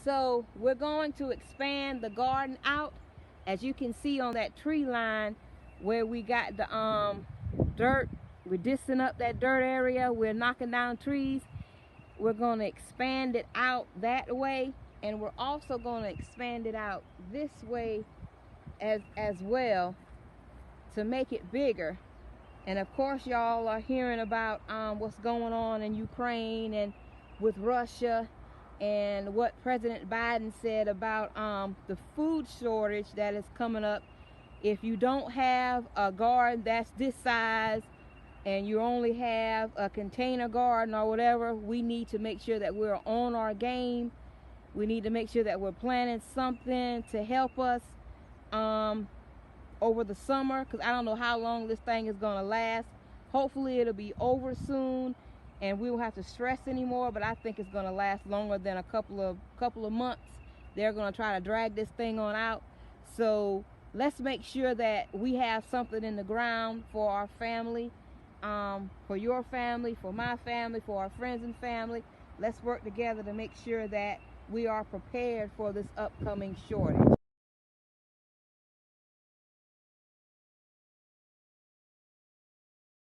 So we're going to expand the garden out. As you can see on that tree line where we got the dirt, we're disting up that dirt area, we're knocking down trees. We're going to expand it out that way, and we're also going to expand it out this way as well to make it bigger. And of course y'all are hearing about what's going on in Ukraine and with Russia, and what President Biden said about the food shortage that is coming up. If you don't have a garden that's this size and you only have a container garden or whatever, we need to make sure that we're on our game. We need to make sure that we're planting something to help us over the summer, because I don't know how long this thing is going to last. Hopefully it'll be over soon and we won't have to stress anymore, but I think it's going to last longer than a couple of months. They're going to try to drag this thing on out. So let's make sure that we have something in the ground for our family, for your family, for my family, for our friends and family. Let's work together to make sure that we are prepared for this upcoming shortage.